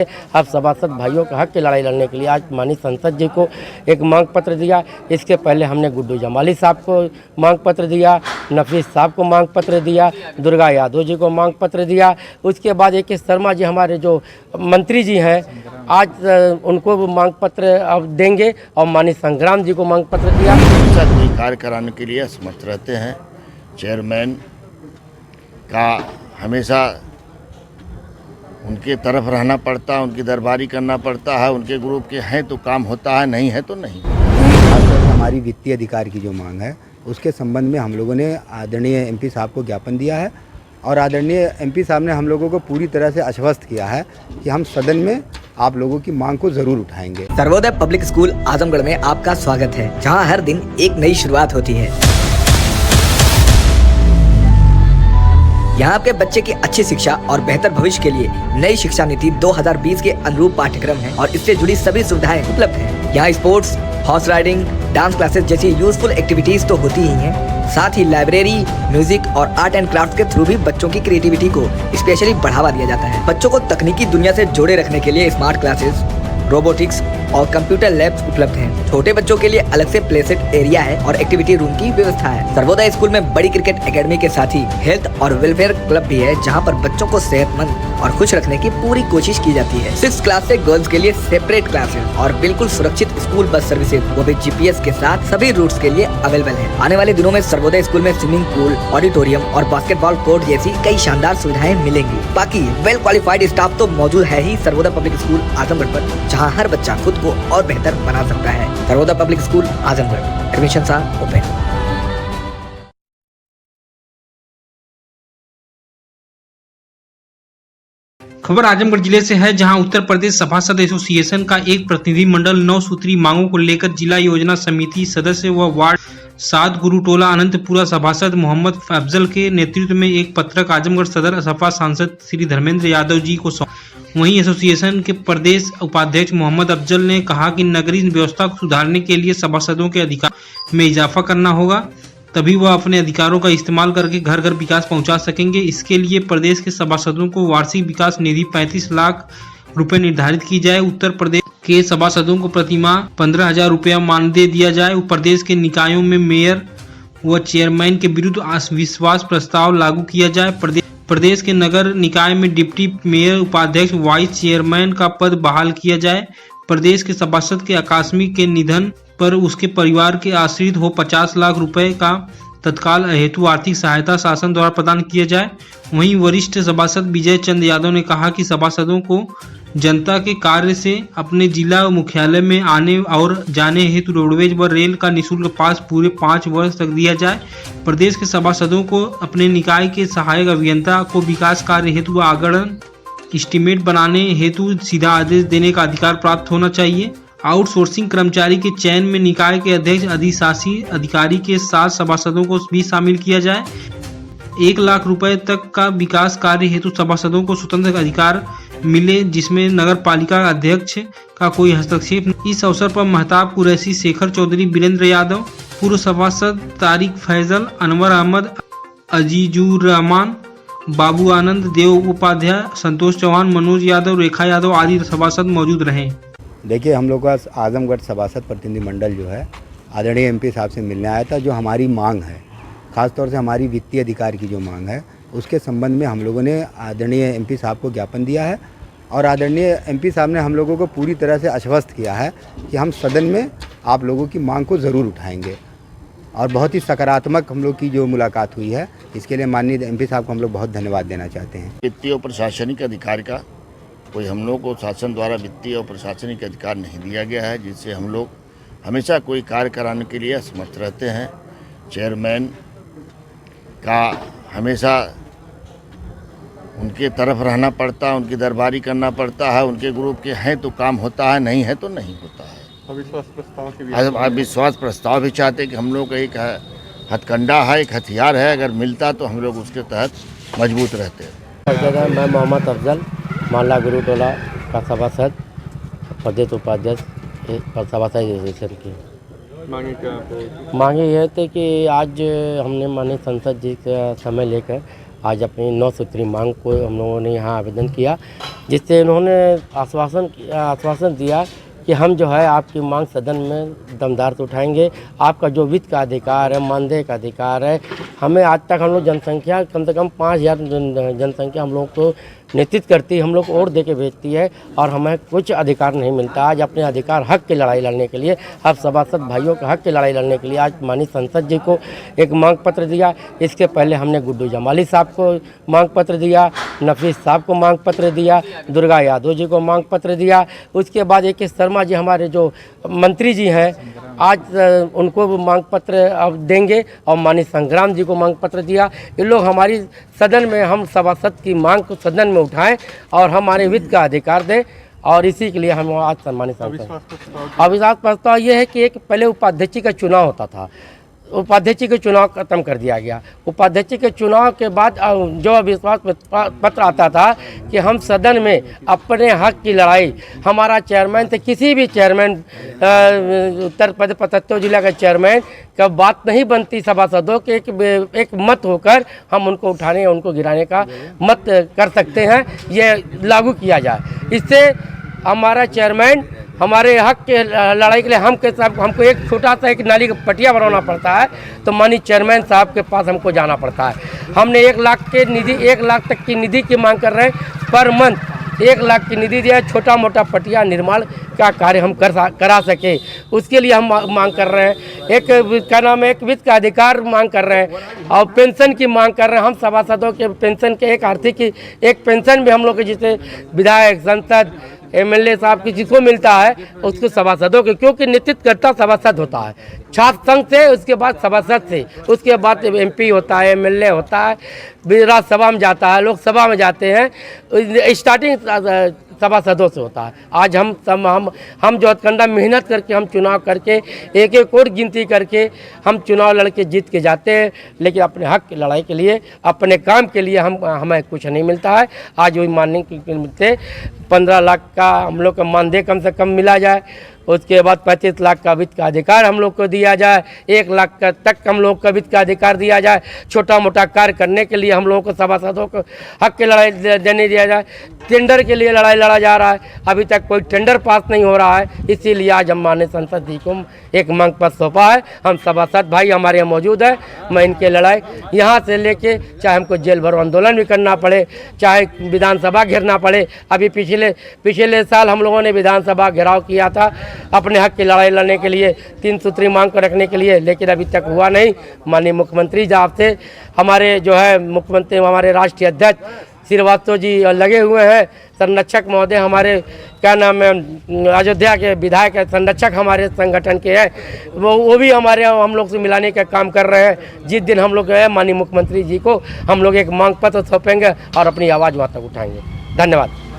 अब सभासद भाइयों के हक की लड़ाई लड़ने के लिए आज माननीय संसद जी को एक मांग पत्र दिया। इसके पहले हमने गुड्डू जमाली साहब को मांग पत्र दिया, नफीस साहब को मांग पत्र दिया, दुर्गा यादव जी को मांग पत्र दिया। उसके बाद ए के शर्मा जी हमारे जो मंत्री जी हैं, आज उनको मांग पत्र अब देंगे और माननीय संग्राम जी को मांग पत्र दिया। कोई कार्य कराने के लिए असमर्थ रहते हैं। चेयरमैन का हमेशा उनके तरफ रहना पड़ता है, उनकी दरबारी करना पड़ता है। उनके ग्रुप के हैं तो काम होता है, नहीं है तो नहीं। हमारी वित्तीय अधिकार की जो मांग है उसके संबंध में हम लोगों ने आदरणीय एमपी साहब को ज्ञापन दिया है और आदरणीय एमपी साहब ने हम लोगों को पूरी तरह से आश्वस्त किया है कि हम सदन में आप लोगों की मांग को जरूर उठाएंगे। सर्वोदय पब्लिक स्कूल आजमगढ़ में आपका स्वागत है, जहां हर दिन एक नई शुरुआत होती है। यहाँ आपके बच्चे की अच्छी शिक्षा और बेहतर भविष्य के लिए नई शिक्षा नीति 2020 के अनुरूप पाठ्यक्रम है और इससे जुड़ी सभी सुविधाएं उपलब्ध हैं। यहाँ sports, horse riding, dance classes जैसी यूजफुल एक्टिविटीज तो होती ही हैं, साथ ही लाइब्रेरी, म्यूजिक और आर्ट एंड क्राफ्ट के थ्रू भी बच्चों की क्रिएटिविटी को स्पेशली बढ़ावा दिया जाता है। बच्चों को तकनीकी दुनिया से जोड़े रखने के लिए स्मार्ट क्लासेस, रोबोटिक्स और कंप्यूटर लैब्स उपलब्ध हैं। छोटे बच्चों के लिए अलग से प्ले सेट एरिया है और एक्टिविटी रूम की व्यवस्था है। सर्वोदय स्कूल में बड़ी क्रिकेट एकेडमी के साथ ही हेल्थ और वेलफेयर क्लब भी है, जहां पर बच्चों को सेहतमंद और खुश रखने की पूरी कोशिश की जाती है। 6th क्लास से गर्ल्स के लिए सेपरेट क्लासेस और बिल्कुल सुरक्षित स्कूल बस सर्विसेज, वो भी GPS के साथ सभी रूट्स के लिए अवेलेबल है। आने वाले दिनों में सर्वोदय स्कूल में स्विमिंग पूल, ऑडिटोरियम और बास्केटबॉल कोर्ट जैसी कई शानदार सुविधाएं मिलेंगी। बाकी वेल क्वालिफाइड स्टाफ तो मौजूद है ही सर्वोदय पब्लिक स्कूल आजमगढ़ पर, जहाँ हर बच्चा खुद को और बेहतर बना सकता है। Sarvodaya public school Azamgarh, admission are open. खबर आजमगढ़ जिले से है, जहां उत्तर प्रदेश सभासद एसोसिएशन का एक प्रतिनिधि मंडल 9 सूत्री मांगों को लेकर जिला योजना समिति सदस्य व वार्ड 7 गुरुटोला अनंतपुरा सभासद मोहम्मद अफजल के नेतृत्व में एक पत्रक आजमगढ़ सदर सपा सांसद श्री धर्मेंद्र यादव जी को सौंपा। वहीं एसोसिएशन के प्रदेश उपाध्यक्ष मोहम्मद अफजल ने कहा कि नगरीय व्यवस्था को सुधारने के लिए सभासदों के अधिकार में इजाफा करना होगा, तभी वह अपने अधिकारों का इस्तेमाल करके घर घर विकास पहुंचा सकेंगे। इसके लिए प्रदेश के सभासदों को वार्षिक विकास निधि 35 लाख रुपए निर्धारित की जाए। उत्तर प्रदेश के सभासदों को प्रतिमाह 15,000 रुपया मानदेय दिया जाए। प्रदेश के निकायों में मेयर व चेयरमैन के विरुद्ध अविश्वास प्रस्ताव लागू किया जाए। प्रदेश के नगर निकाय में डिप्टी मेयर, उपाध्यक्ष, वाइस चेयरमैन का पद बहाल किया जाए। प्रदेश के सभासद के आकस्मिक के निधन पर उसके परिवार के आश्रित हो 50 लाख रुपए का तत्काल हेतु आर्थिक सहायता शासन द्वारा प्रदान किया जाए। वहीं वरिष्ठ सभासद विजय चंद यादव ने कहा कि सभासदों को जनता के कार्य से अपने जिला मुख्यालय में आने और जाने हेतु रोडवेज व रेल का निःशुल्क पास पूरे 5 वर्ष तक दिया जाए। प्रदेश के सभासदों को अपने निकाय के सहायक अभियंता को विकास कार्य हेतु आगणन एस्टीमेट बनाने हेतु सीधा आदेश देने का अधिकार प्राप्त होना चाहिए। आउटसोर्सिंग कर्मचारी के चयन में निकाय के अध्यक्ष, अधिशासी अधिकारी के साथ सभासदों को भी शामिल किया जाए। 1 लाख रुपए तक का विकास कार्य हेतु सभासदों को स्वतंत्र अधिकार मिले, जिसमें नगर पालिका अध्यक्ष का कोई हस्तक्षेप नहीं। इस अवसर पर महताब कुरैशी, शेखर चौधरी, वीरेंद्र यादव, पूर्व सभासद तारिक फैजल, अनवर अहमद, अजीजुर रहमान, बाबू आनंद, देव उपाध्याय, संतोष चौहान, मनोज यादव, रेखा यादव आदि सभासद मौजूद रहे। देखिए, हम लोग का आजमगढ़ सभासद प्रतिनिधि मंडल जो है आदरणीय एमपी साहब से मिलने आया था। जो हमारी मांग है, खासतौर से हमारी वित्तीय अधिकार की जो मांग है, उसके संबंध में हम लोगों ने आदरणीय एमपी साहब को ज्ञापन दिया है और आदरणीय एमपी साहब ने हम लोगों को पूरी तरह से आश्वस्त किया है कि हम सदन में आप लोगों की मांग को ज़रूर उठाएंगे। और बहुत ही सकारात्मक हम लोग की जो मुलाकात हुई है, इसके लिए माननीय एमपी साहब को हम लोग बहुत धन्यवाद देना चाहते हैं। वित्तीय और प्रशासनिक अधिकार का कोई हम लोग को शासन द्वारा वित्तीय और प्रशासनिक अधिकार नहीं दिया गया है, जिससे हम लोग हमेशा कोई कार्य कराने के लिए असमर्थ रहते हैं। चेयरमैन का हमेशा उनके तरफ रहना पड़ता है, उनकी दरबारी करना पड़ता है। उनके ग्रुप के हैं तो काम होता है, नहीं है तो नहीं होता है। अविश्वास प्रस्ताव भी चाहते कि हम लोग का एक हथकंडा है, एक हथियार है, अगर मिलता तो हम लोग उसके तहत मजबूत रहते हैं। मैं मोहम्मद अफजल, माला गुरुटोला का सभासद, प्रदेश उपाध्यक्ष सभासद एसोसिएशन की। मांगे यह थे कि आज हमने माननीय संसद जी का समय लेकर आज अपनी 9 सूत्री मांग को हम लोगों ने यहाँ आवेदन किया, जिससे उन्होंने आश्वासन दिया कि हम जो है आपकी मांग सदन में दमदार से उठाएंगे। आपका जो वित्त का अधिकार है, मानदेय का अधिकार है, हमें आज तक हम लोग जनसंख्या कम से कम 5000 जनसंख्या हम लोग को नेतृत्व करती है, हम लोग को और दे के भेजती है और हमें कुछ अधिकार नहीं मिलता। आज अपने अधिकार हक की लड़ाई लड़ने के लिए, अब सभासद भाइयों के हक की लड़ाई लड़ने के लिए आज माननीय संसद जी को एक मांग पत्र दिया। इसके पहले हमने गुड्डू जमाली साहब को मांग पत्र दिया, नफीस साहब को मांग पत्र दिया, दुर्गा यादव जी को मांग पत्र दिया। उसके बाद AK शर्मा जी हमारे जो मंत्री जी हैं, आज उनको मांग पत्र अब देंगे और माननीय संग्राम जी को मांग पत्र दिया। ये लोग हमारी सदन में, हम सभासद की मांग को सदन में उठाएं और हमारे वित्त का अधिकार दें, और इसी के लिए हम आज सम्मानित संसद। अविश्वास प्रस्ताव ये है कि एक पहले उपाध्यक्ष का चुनाव होता था, उपाध्यक्ष के चुनाव खत्म कर दिया गया। उपाध्यक्ष के चुनाव के बाद जो अविश्वास पत्र आता था कि हम सदन में अपने हक की लड़ाई, हमारा चेयरमैन थे, किसी भी चेयरमैन उत्तर प्रदेश 75 जिला का चेयरमैन का बात नहीं बनती सभासदों के एक मत होकर हम उनको उठाने, उनको गिराने का मत कर सकते हैं, ये लागू किया जाए। इससे हमारा चेयरमैन हमारे हक के लड़ाई के लिए हमको एक छोटा सा एक नाली का पटिया बनाना पड़ता है, तो माननीय चेयरमैन साहब के पास हमको जाना पड़ता है। हमने 1 लाख के निधि, 1 लाख तक की निधि की मांग कर रहे हैं, पर मंथ 1 लाख की निधि दिया, छोटा मोटा पटिया निर्माण का कार्य हम करा सके, उसके लिए हम मांग कर रहे हैं। एक क्या नाम है, एक वित्त का अधिकार मांग कर रहे हैं और पेंशन की मांग कर रहे हैं। हम सभासदों के पेंशन के एक आर्थिक एक पेंशन भी हम लोग के, जिसे विधायक, सांसद, MLA साहब की जिसको मिलता है उसको सभासदों के, क्योंकि नेतृत्व करता सभासद होता है, छात्र संघ से, उसके बाद सभासद से, उसके बाद MP होता है, MLA होता है, राज्यसभा में जाता है, लोकसभा में जाते हैं, स्टार्टिंग सभासदों से होता है। आज हम जो हथकंडा मेहनत करके, हम चुनाव करके, एक और गिनती करके हम चुनाव लड़के जीत के जाते हैं, लेकिन अपने हक की लड़ाई के लिए, अपने काम के लिए हमें कुछ नहीं मिलता है। आज वही मानने के मिलते 15 लाख का हम लोग का मानदेय कम से कम मिला जाए, उसके बाद 25 लाख का वित्त का अधिकार हम लोग को दिया जाए, 1 लाख का तक हम लोग का वित्त का अधिकार दिया जाए, छोटा मोटा कार्य करने के लिए हम लोगों को सभासदों को हक की लड़ाई देने दिया जाए। टेंडर के लिए लड़ाई लड़ा जा रहा है, अभी तक कोई टेंडर पास नहीं हो रहा है, इसीलिए आज हम माननीय संसद जी को एक मांग पत्र सौंपा है। हम सभासद भाई हमारे यहाँ मौजूद है, मैं इनके लड़ाई यहाँ से लेके, चाहे हमको जेल भरो आंदोलन भी करना पड़े, चाहे विधानसभा घेरना पड़े। अभी पिछले साल हम लोगों ने विधानसभा घेराव किया था अपने हक की लड़ाई लड़ने के लिए, 3 सूत्री मांग को रखने के लिए, लेकिन अभी तक हुआ नहीं। माननीय मुख्यमंत्री साहब से, हमारे जो है मुख्यमंत्री, हमारे राष्ट्रीय अध्यक्ष श्रीवास्तव जी लगे हुए हैं, संरक्षक महोदय हमारे क्या नाम है, अयोध्या के विधायक संरक्षक हमारे संगठन के हैं, वो भी हमारे हम लोग से मिलाने का काम कर रहे हैं। जिस दिन हम लोग माननीय मुख्यमंत्री जी को हम लोग एक मांग पत्र सौंपेंगे और अपनी आवाज़ वहाँ तक उठाएंगे। धन्यवाद।